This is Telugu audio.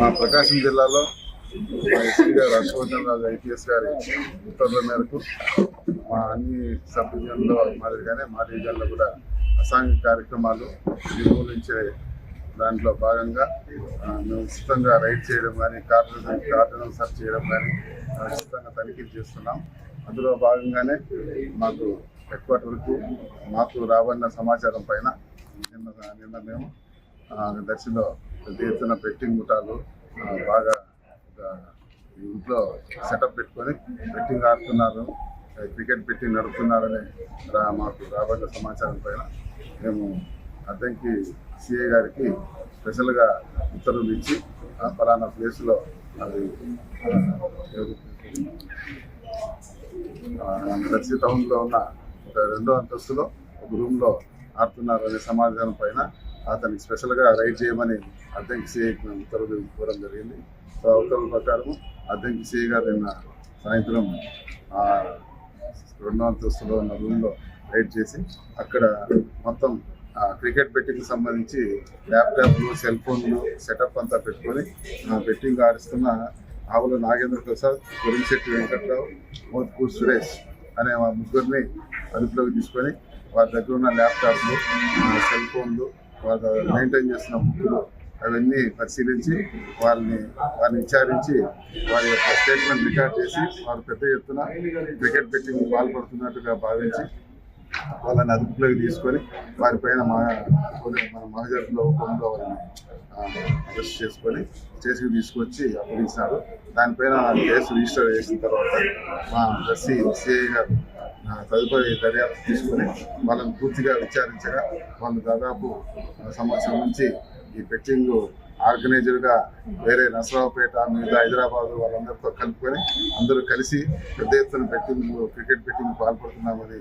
మా ప్రకాశం జిల్లాలో మా ఎస్పీ గారు హర్షవర్ధన్ రాజు ఐపీఎస్ గారి ఉత్తర్వుల మేరకు మా అన్ని సబ్ డివిజన్లో మాదిరిగానే మా డివిజన్లో కూడా అసాంఘిక కార్యక్రమాలు నిర్మూలించే దాంట్లో భాగంగా మేము ఉచితంగా రైడ్ చేయడం కానీ కార్డులను సెర్చ్ చేయడం కానీ ఉచితంగా తనిఖీలు చేస్తున్నాం. అందులో భాగంగానే మాకు హెడ్ క్వార్టర్కు మాకు రాబడిన సమాచారం పైన నిన్న మేము దర్శిలో పెద్ద ఎత్తున బెట్టింగ్ ముఠాలు బాగా ఇంట్లో సెటప్ పెట్టుకొని బెట్టింగ్ ఆడుతున్నారు, క్రికెట్ బెట్టింగ్ నడుపుతున్నారని మాకు రాబడిన సమాచారం పైన మేము అద్దంకి సిఐ గారికి స్పెషల్గా ఉత్తర్వులు ఇచ్చి ఫలానా ప్లేస్లో అది దర్శి టౌన్లో ఉన్న ఒక 2వ అంతస్తులో ఒక రూమ్లో ఆడుతున్నారనే సమాచారం పైన అతనికి స్పెషల్గా రైడ్ చేయమని అద్దంకి సిఐకి మేము ఉత్తర్వులు ఇవ్వడం జరిగింది. ఆ ఉత్తర్వుల ప్రకారం అద్దంకి సిఐ గారు నిన్న సాయంత్రం 2వ అంతస్తులో ఉన్న రూమ్లో రైడ్ చేసి అక్కడ మొత్తం క్రికెట్ బెట్టింగ్కి సంబంధించి ల్యాప్టాప్లు, సెల్ ఫోన్లు సెటప్ అంతా పెట్టుకొని బెట్టింగ్ ఆడిస్తున్న ఆవుల నాగేంద్ర ప్రసాద్, గురింశెట్టి వెంకట్రావు, మోత్కూర్ సురేష్ అనే ముగ్గురిని అదుపులోకి తీసుకొని వారి దగ్గర ఉన్న ల్యాప్టాప్లు, సెల్ ఫోన్లు, వాళ్ళు మెయింటైన్ చేస్తున్న బుక్కులు అవన్నీ పరిశీలించి వారిని విచారించి వారి యొక్క స్టేట్మెంట్ రికార్డ్ చేసి వారు పెద్ద ఎత్తున క్రికెట్ బెట్టింగ్ పాల్పడుతున్నట్టుగా భావించి వాళ్ళని అదుపులోకి తీసుకొని వారిపైన మన మహజర్లో పొందో వారిని అరెస్ట్ చేసుకొని స్టేషన్కి తీసుకొచ్చి అప్పగించినారు. దానిపైన కేసు రిజిస్టర్ చేసిన తర్వాత మా దర్శి సిఐ గారు తదుపరి దర్యాప్తు తీసుకొని వాళ్ళని పూర్తిగా విచారించగా వాళ్ళు దాదాపు సంవత్సరం నుంచి ఈ బెట్టింగ్ ఆర్గనైజర్గా వేరే నసరావుపేట, మిగతా హైదరాబాద్ వాళ్ళందరితో కలుపుకొని అందరూ కలిసి పెద్ద ఎత్తున క్రికెట్ బెట్టింగ్ పాల్పడుతున్నామని